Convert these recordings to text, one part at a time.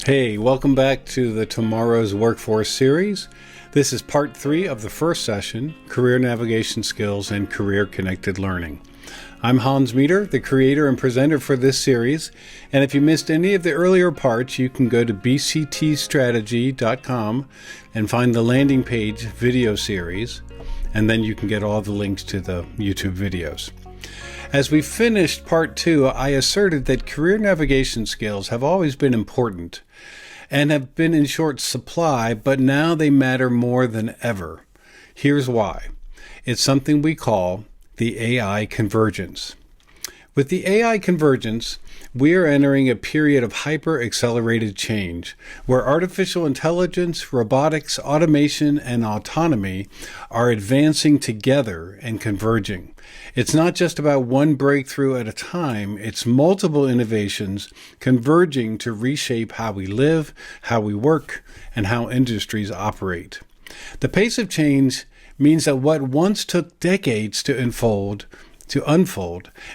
Hey, welcome back to the Tomorrow's Workforce series. This is part 3 of the first session, Career Navigation Skills and Career Connected Learning. I'm Hans Meter, the creator and presenter for this series, and if you missed any of the earlier parts, you can go to bctstrategy.com and find the landing page video series, and then you can get all the links to the YouTube videos. As we finished part 2, I asserted that career navigation skills have always been important and have been in short supply, but now they matter more than ever. Here's why. It's something we call the AI Convergence. With the AI Convergence, we are entering a period of hyper-accelerated change, where artificial intelligence, robotics, automation, and autonomy are advancing together and converging. It's not just about one breakthrough at a time, it's multiple innovations converging to reshape how we live, how we work, and how industries operate. The pace of change means that what once took decades to unfold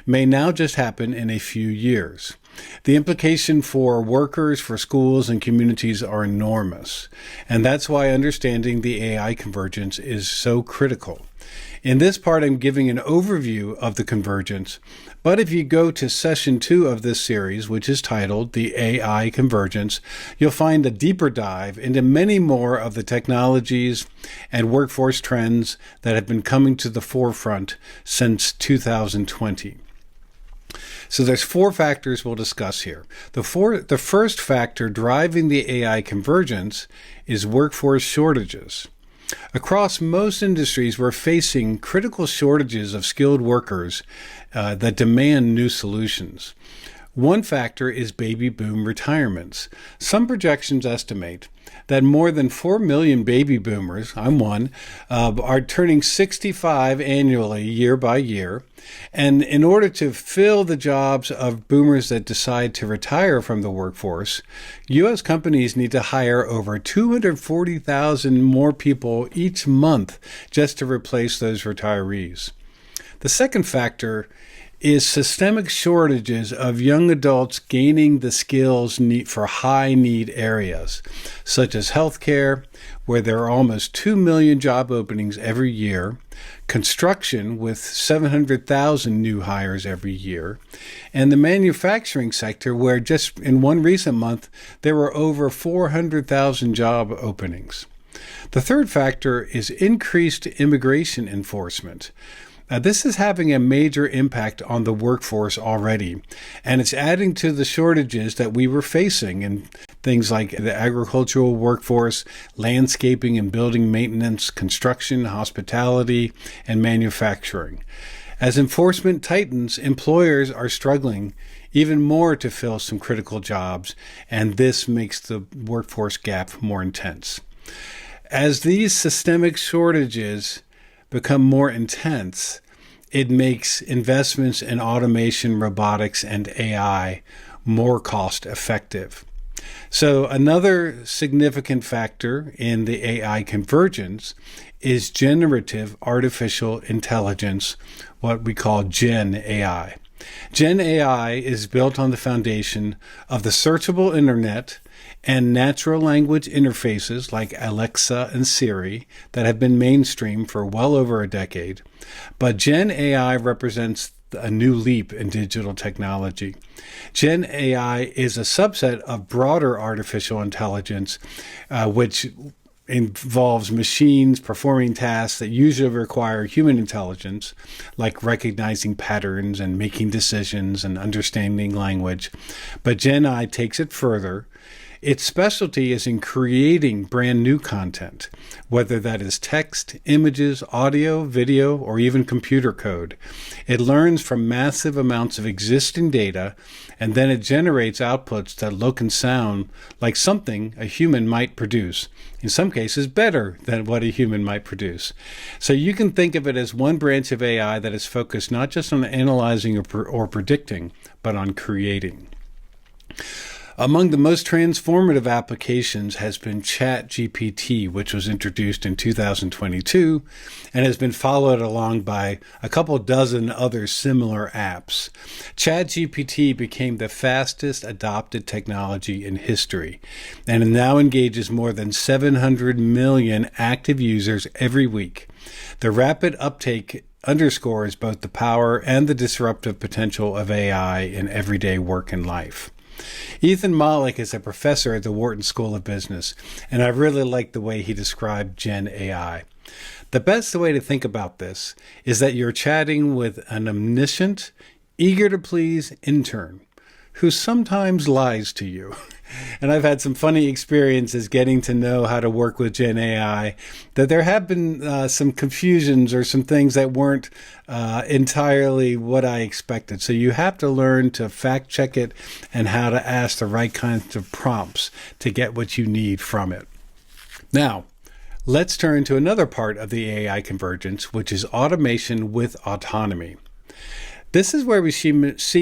may now just happen in a few years. The implication for workers, for schools, and communities are enormous, and that's why understanding the AI convergence is so critical. In this part, I'm giving an overview of the convergence, but if you go to Session 2 of this series, which is titled The AI Convergence, you'll find a deeper dive into many more of the technologies and workforce trends that have been coming to the forefront since 2020. So there's 4 factors we'll discuss here. The first factor driving the AI convergence is workforce shortages. Across most industries, we're facing critical shortages of skilled workers that demand new solutions. One factor is baby boom retirements. Some projections estimate that more than 4 million baby boomers, I'm one, are turning 65 annually year by year. And in order to fill the jobs of boomers that decide to retire from the workforce, U.S. companies need to hire over 240,000 more people each month just to replace those retirees. The second factor is systemic shortages of young adults gaining the skills for high-need areas, such as healthcare, where there are almost 2 million job openings every year, construction with 700,000 new hires every year, and the manufacturing sector, where just in one recent month, there were over 400,000 job openings. The third factor is increased immigration enforcement. This is having a major impact on the workforce already, and it's adding to the shortages that we were facing in things like the agricultural workforce, landscaping and building maintenance, construction, hospitality, and manufacturing. As enforcement tightens, employers are struggling even more to fill some critical jobs, and this makes the workforce gap more intense. As these systemic shortages become more intense, it makes investments in automation, robotics, and AI more cost effective. So another significant factor in the AI convergence is generative artificial intelligence, what we call Gen AI. Gen AI is built on the foundation of the searchable internet and natural language interfaces like Alexa and Siri that have been mainstream for well over a decade. But Gen AI represents a new leap in digital technology. Gen AI is a subset of broader artificial intelligence, which involves machines performing tasks that usually require human intelligence, like recognizing patterns and making decisions and understanding language. But Gen AI takes it further. Its specialty is in creating brand new content, whether that is text, images, audio, video, or even computer code. It learns from massive amounts of existing data, and then it generates outputs that look and sound like something a human might produce, in some cases better than what a human might produce. So you can think of it as one branch of AI that is focused not just on analyzing or predicting, but on creating. Among the most transformative applications has been ChatGPT, which was introduced in 2022 and has been followed along by a couple dozen other similar apps. ChatGPT became the fastest adopted technology in history and now engages more than 700 million active users every week. The rapid uptake underscores both the power and the disruptive potential of AI in everyday work and life. Ethan Mollick is a professor at the Wharton School of Business, and I really like the way he described Gen AI. The best way to think about this is that you're chatting with an omniscient, eager to please intern who sometimes lies to you. And I've had some funny experiences getting to know how to work with Gen AI, that there have been some confusions or some things that weren't entirely what I expected. So you have to learn to fact check it and how to ask the right kinds of prompts to get what you need from it. Now, let's turn to another part of the AI convergence, which is automation with autonomy. This is where we see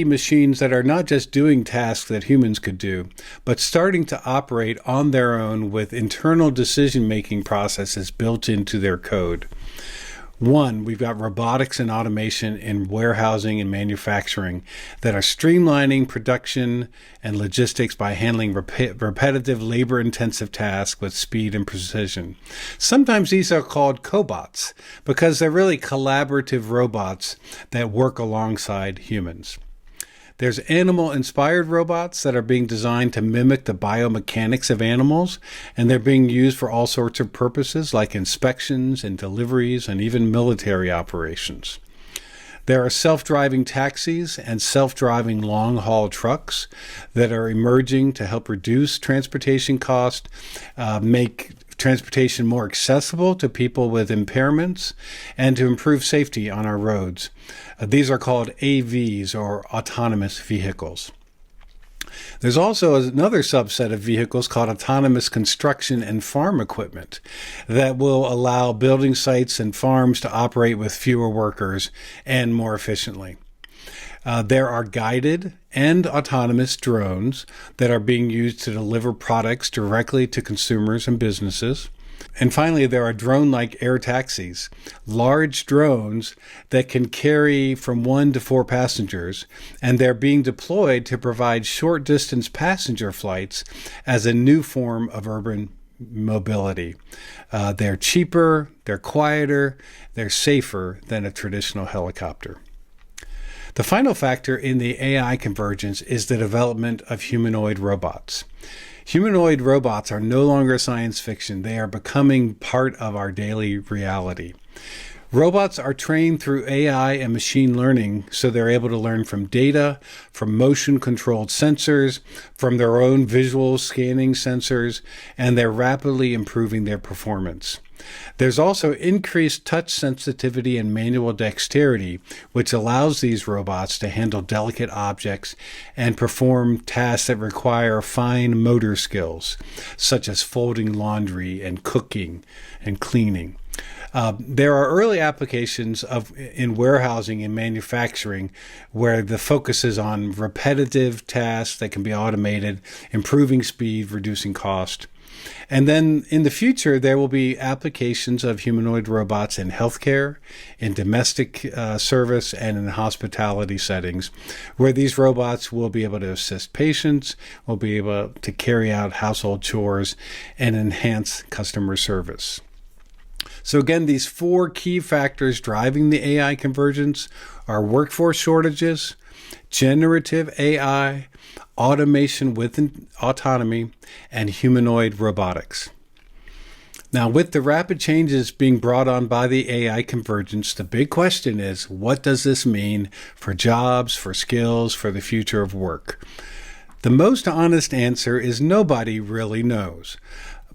machines that are not just doing tasks that humans could do, but starting to operate on their own with internal decision-making processes built into their code. One, we've got robotics and automation in warehousing and manufacturing that are streamlining production and logistics by handling repetitive, labor-intensive tasks with speed and precision. Sometimes these are called cobots because they're really collaborative robots that work alongside humans. There's animal-inspired robots that are being designed to mimic the biomechanics of animals, and they're being used for all sorts of purposes like inspections and deliveries and even military operations. There are self-driving taxis and self-driving long-haul trucks that are emerging to help reduce transportation costs, make transportation more accessible to people with impairments, and to improve safety on our roads. These are called AVs, or autonomous vehicles. There's also another subset of vehicles called autonomous construction and farm equipment that will allow building sites and farms to operate with fewer workers and more efficiently. There are guided and autonomous drones that are being used to deliver products directly to consumers and businesses. And finally, there are drone-like air taxis, large drones that can carry from 1 to 4 passengers, and they're being deployed to provide short-distance passenger flights as a new form of urban mobility. They're cheaper, they're quieter, they're safer than a traditional helicopter. The final factor in the AI convergence is the development of humanoid robots. Humanoid robots are no longer science fiction. They are becoming part of our daily reality. Robots are trained through AI and machine learning, so they're able to learn from data, from motion-controlled sensors, from their own visual scanning sensors, and they're rapidly improving their performance. There's also increased touch sensitivity and manual dexterity, which allows these robots to handle delicate objects and perform tasks that require fine motor skills, such as folding laundry and cooking and cleaning. There are early applications in warehousing and manufacturing where the focus is on repetitive tasks that can be automated, improving speed, reducing cost. And then in the future, there will be applications of humanoid robots in healthcare, in domestic service, and in hospitality settings, where these robots will be able to assist patients, will be able to carry out household chores, and enhance customer service. So again, these 4 key factors driving the AI convergence are workforce shortages, generative AI, automation with autonomy, and humanoid robotics. Now, with the rapid changes being brought on by the AI convergence, the big question is, what does this mean for jobs, for skills, for the future of work? The most honest answer is nobody really knows.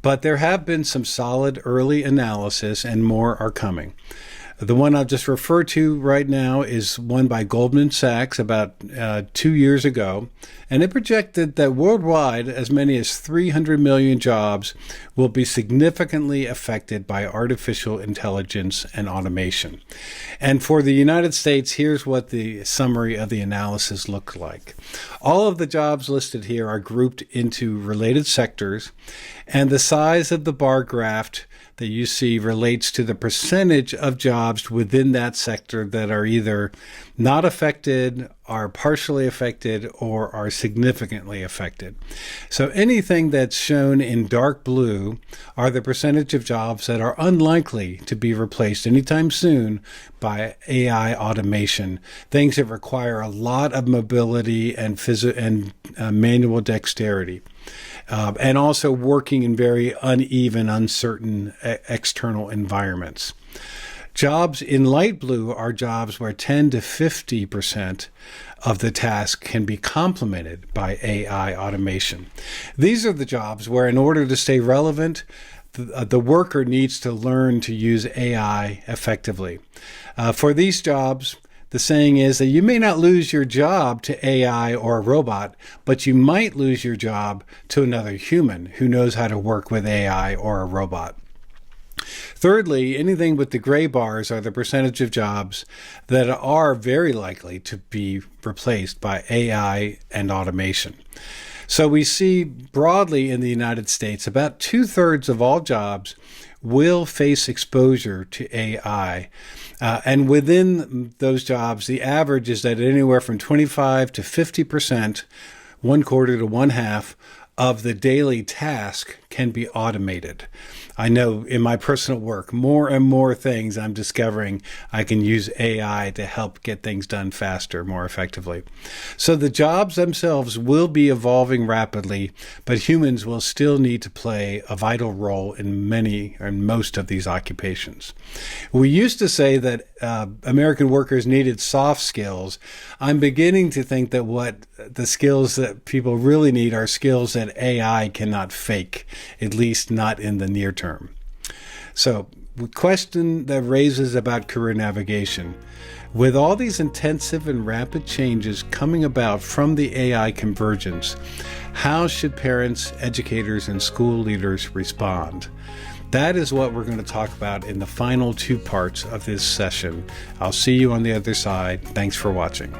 But there have been some solid early analysis and more are coming. The one I'll just refer to right now is one by Goldman Sachs about 2 years ago, and it projected that worldwide as many as 300 million jobs will be significantly affected by artificial intelligence and automation. And for the United States, here's what the summary of the analysis looked like. All of the jobs listed here are grouped into related sectors, and the size of the bar graph that you see relates to the percentage of jobs within that sector that are either not affected, are partially affected, or are significantly affected. So anything that's shown in dark blue are the percentage of jobs that are unlikely to be replaced anytime soon by AI automation, things that require a lot of mobility and manual dexterity. And also working in very uneven, uncertain external environments. Jobs in light blue are jobs where 10 to 50% of the task can be complemented by AI automation. These are the jobs where, in order to stay relevant, the worker needs to learn to use AI effectively. For these jobs, the saying is that you may not lose your job to AI or a robot, but you might lose your job to another human who knows how to work with AI or a robot. Thirdly, anything with the gray bars are the percentage of jobs that are very likely to be replaced by AI and automation. So we see broadly in the United States, about 2/3 of all jobs will face exposure to AI. And within those jobs, the average is that anywhere from 25 to 50%, 1/4 to 1/2 of the daily task can be automated. I know in my personal work, more and more things I'm discovering I can use AI to help get things done faster, more effectively. So the jobs themselves will be evolving rapidly, but humans will still need to play a vital role in many and most of these occupations. We used to say that American workers needed soft skills. I'm beginning to think that what the skills that people really need are skills that AI cannot fake, at least not in the near term. So, the question that raises about career navigation, with all these intensive and rapid changes coming about from the AI convergence, how should parents, educators, and school leaders respond? That is what we're going to talk about in the final 2 parts of this session. I'll see you on the other side. Thanks for watching.